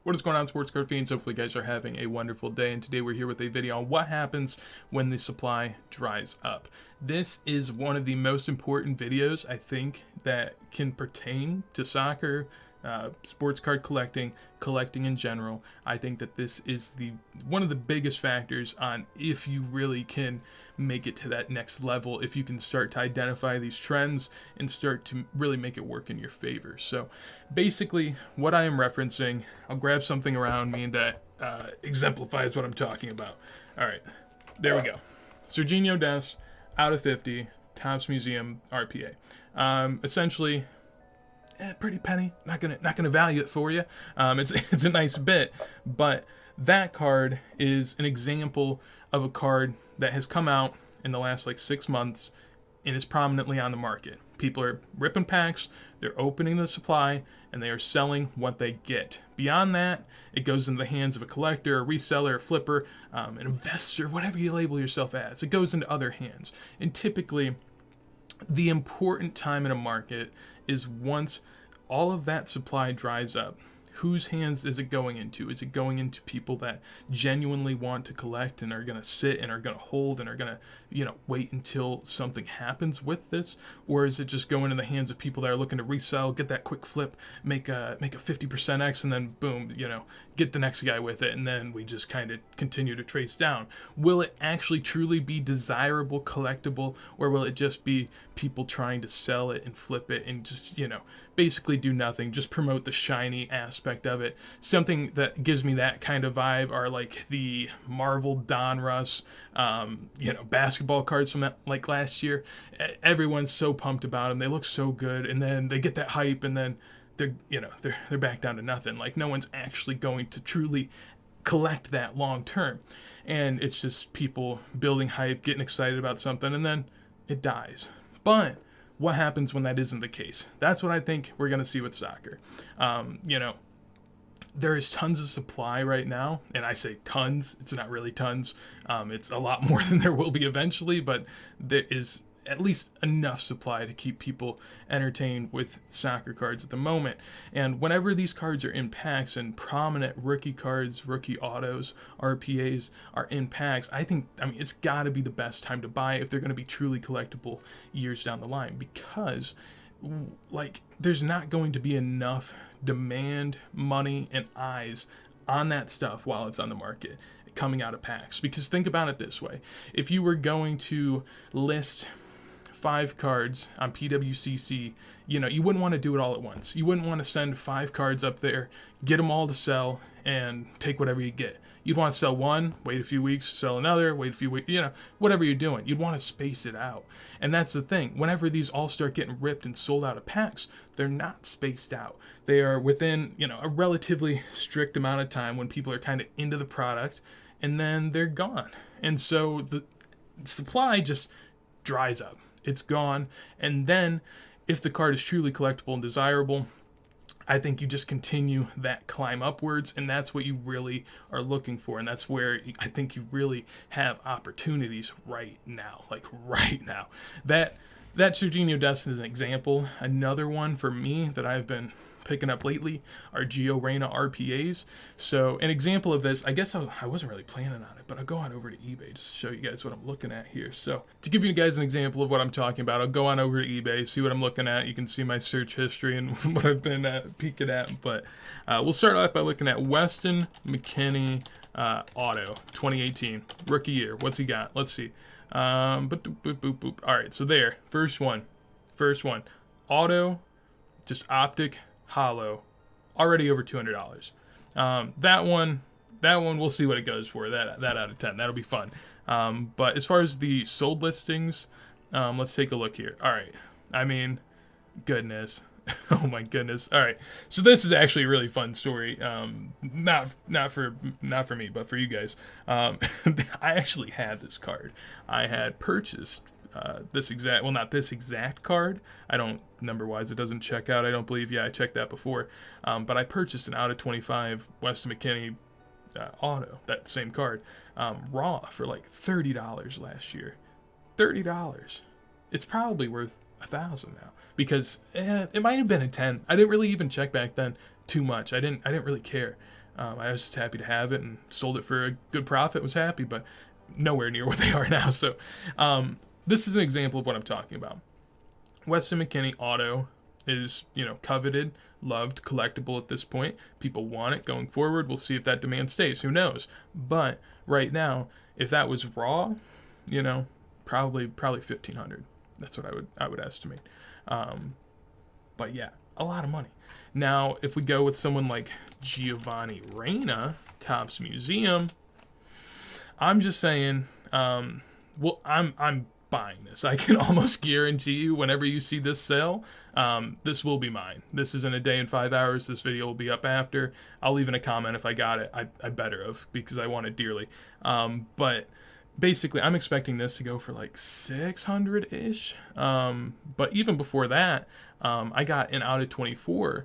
What is going on, sports card fiends? Hopefully you guys are having a wonderful day, and today we're here with a video on what happens when the supply dries up. This is one of the most important videos, I think, that can pertain to soccer, sports card collecting in general. I think that this is one of the biggest factors on if you really can make it to that next level, if you can start to identify these trends and start to really make it work in your favor. So basically what I am referencing, I'll grab something around me that exemplifies what I'm talking about. All right, there we go. Serginho Dest, out of 50, Topps Museum RPA. Essentially, pretty penny. Not gonna value it for you. It's a nice bit, but that card is an example of a card that has come out in the last 6 months and is prominently on the market. People are ripping packs, they're opening the supply, and they are selling what they get. Beyond that, it goes into the hands of a collector, a reseller, a flipper, an investor, whatever you label yourself as. It goes into other hands. And typically, the important time in a market is once all of that supply dries up. Whose hands is it going into? Is it going into people that genuinely want to collect and are going to sit and are going to hold and are going to, wait until something happens with this? Or is it just going in the hands of people that are looking to resell, get that quick flip, make a 50% X, and then boom, get the next guy with it, and then we just kind of continue to trace down? Will it actually truly be desirable, collectible, or will it just be people trying to sell it and flip it and just, basically do nothing, just promote the shiny aspect of it? Something that gives me that kind of vibe are the Marvel Donruss, basketball cards from that, last year. Everyone's so pumped about them. They look so good, and then they get that hype, and then they're back down to nothing. No one's actually going to truly collect that long term, and it's just people building hype, getting excited about something, and then it dies. But what happens when that isn't the case? That's what I think we're going to see with soccer. There is tons of supply right now, and I say tons, it's not really tons. It's a lot more than there will be eventually, but there is at least enough supply to keep people entertained with soccer cards at the moment. And whenever these cards are in packs and prominent rookie cards, rookie autos, RPAs are in packs, I mean, it's got to be the best time to buy if they're going to be truly collectible years down the line, because there's not going to be enough demand, money, and eyes on that stuff while it's on the market coming out of packs. Because think about it this way: if you were going to list 5 cards on PWCC, you wouldn't want to do it all at once. You wouldn't want to send 5 cards up there, get them all to sell, and take whatever you get. You'd want to sell one, wait a few weeks, sell another, wait a few weeks, whatever you're doing. You'd want to space it out. And that's the thing. Whenever these all start getting ripped and sold out of packs, they're not spaced out. They are within, a relatively strict amount of time when people are kind of into the product, and then they're gone. And so the supply just dries up. It's gone. And then if the card is truly collectible and desirable, I think you just continue that climb upwards, and that's what you really are looking for. And that's where I think you really have opportunities right now. Right now. That Serginho Dest is an example. Another one for me that I've been picking up lately are Gio Reyna RPAs. So an example of this, I guess I wasn't really planning on it, but I'll go on over to eBay just to show you guys what I'm looking at here. So to give you guys an example of what I'm talking about, I'll go on over to eBay, see what I'm looking at. You can see my search history and what I've been peeking at. But we'll start off by looking at Weston McKennie Auto 2018 rookie year. What's he got? Let's see. Boop. All right, so there, first one, auto, just optic, hollow, already over $200. That one, we'll see what it goes for. That out of 10, that'll be fun. But as far as the sold listings, let's take a look here. All right, I mean, goodness. Oh my goodness. All right, so this is actually a really fun story. Not for me, but for you guys. I actually had this card. I had purchased not this exact card. I don't, number-wise, it doesn't check out, I don't believe. Yeah, I checked that before. But I purchased an out of 25 Weston McKennie auto, that same card, raw for $30 last year. $30. It's probably worth $1,000 now, because it might have been a 10. I didn't really even check back then too much. I didn't really care. I was just happy to have it and sold it for a good profit, was happy, but nowhere near what they are now. So this is an example of what I'm talking about. Weston McKennie auto is, coveted, loved, collectible at this point. People want it going forward. We'll see if that demand stays. Who knows? But right now, if that was raw, probably 1,500. That's what I would estimate. But yeah, a lot of money. Now, if we go with someone like Giovanni Reyna, Topps Museum, I'm just saying, I'm buying this. I can almost guarantee you whenever you see this sale, this will be mine. This is in a day and 5 hours. This video will be up after. I'll leave in a comment if I got it. I better have, because I want it dearly. But basically, I'm expecting this to go for like 600-ish. But even before that, I got an out of 24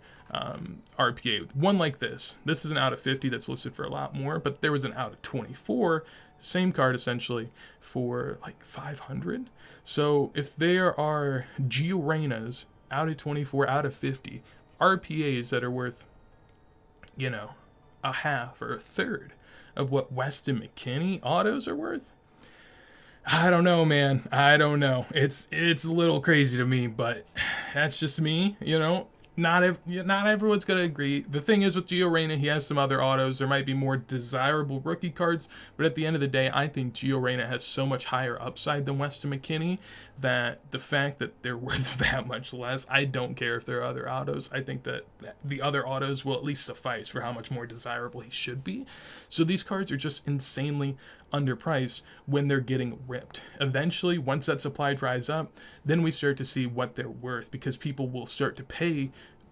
RPA. One like this. This is an out of 50 that's listed for a lot more, but there was an out of 24, same card essentially, for like 500. So if there are Gio Reynas out of 24 out of 50 RPAs that are worth, a half or a third of what Weston McKennie autos are worth, I don't know, man. I don't know. It's a little crazy to me, but that's just me, Not everyone's going to agree. The thing is with Gio Reyna, he has some other autos. There might be more desirable rookie cards, but at the end of the day, I think Gio Reyna has so much higher upside than Weston McKennie that the fact that they're worth that much less, I don't care if there are other autos. I think that the other autos will at least suffice for how much more desirable he should be. So these cards are just insanely underpriced when they're getting ripped. Eventually, once that supply dries up, then we start to see what they're worth, because people will start to pay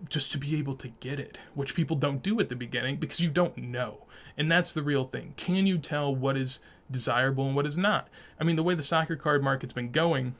just to be able to get it, which people don't do at the beginning because you don't know. And that's the real thing. Can you tell what is desirable and what is not? I mean, the way the soccer card market's been going,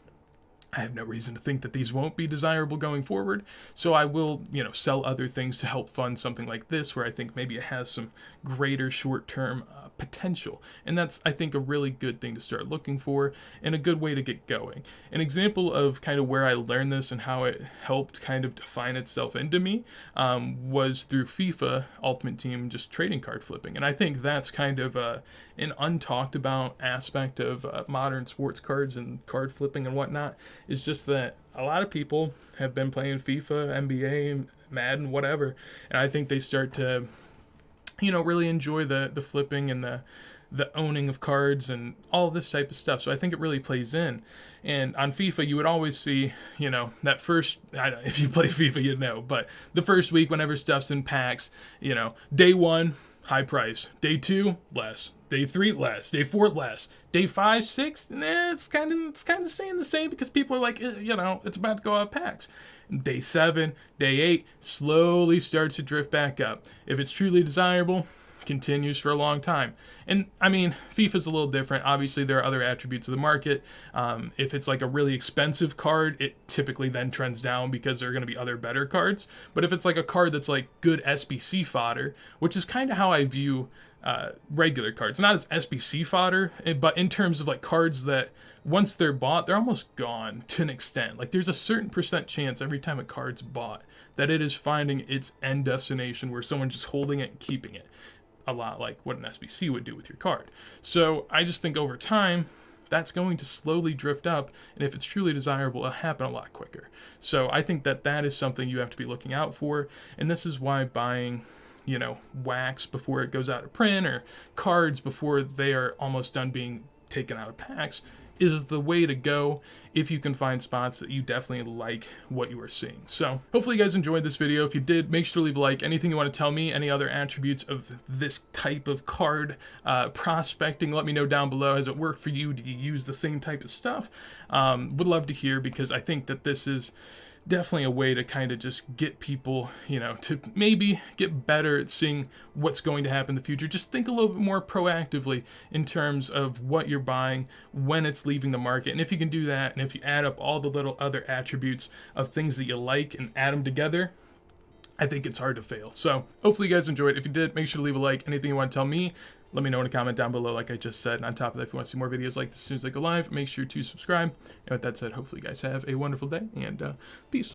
I have no reason to think that these won't be desirable going forward. So I will, sell other things to help fund something like this, where I think maybe it has some greater short-term potential. And that's, I think, a really good thing to start looking for and a good way to get going. An example of kind of where I learned this and how it helped kind of define itself into me was through FIFA Ultimate Team, just trading card flipping. And I think that's kind of an untalked about aspect of modern sports cards and card flipping and whatnot, is just that a lot of people have been playing FIFA, NBA, Madden, whatever, and I think they start to really enjoy the flipping and the owning of cards and all this type of stuff. So I think it really plays in. And on FIFA, you would always see, that first, if you play FIFA, but the first week, whenever stuff's in packs, day 1, high price. Day 2, less. Day 3, less. Day 4, less. Day 5, 6, it's kind of staying the same because people are like, it's about to go out of packs. Day 7, day 8, slowly starts to drift back up. If it's truly desirable, continues for a long time. And I mean, FIFA's a little different. Obviously, there are other attributes of the market. If it's like a really expensive card, it typically then trends down because there are going to be other better cards. But if it's like a card that's like good SBC fodder, which is kind of how I view regular cards, not as SBC fodder, but in terms of like cards that once they're bought, they're almost gone to an extent. Like there's a certain % chance every time a card's bought that it is finding its end destination where someone's just holding it and keeping it. A lot like what an SBC would do with your card. So I just think over time, that's going to slowly drift up, and if it's truly desirable, it'll happen a lot quicker. So I think that is something you have to be looking out for, and this is why buying wax before it goes out of print or cards before they are almost done being taken out of packs is the way to go if you can find spots that you definitely like what you are seeing. So hopefully you guys enjoyed this video. If you did, make sure to leave a like. Anything you want to tell me, any other attributes of this type of card prospecting, let me know down below. Has it worked for you? Do you use the same type of stuff? Would love to hear, because I think that this is definitely a way to kind of just get people, to maybe get better at seeing what's going to happen in the future. Just think a little bit more proactively in terms of what you're buying, when it's leaving the market. And if you can do that, and if you add up all the little other attributes of things that you like and add them together, I think it's hard to fail. So hopefully you guys enjoyed. If you did, make sure to leave a like. Anything you want to tell me, let me know in a comment down below, like I just said. And on top of that, if you want to see more videos like this as soon as I go live, make sure to subscribe. And with that said, hopefully you guys have a wonderful day, and peace.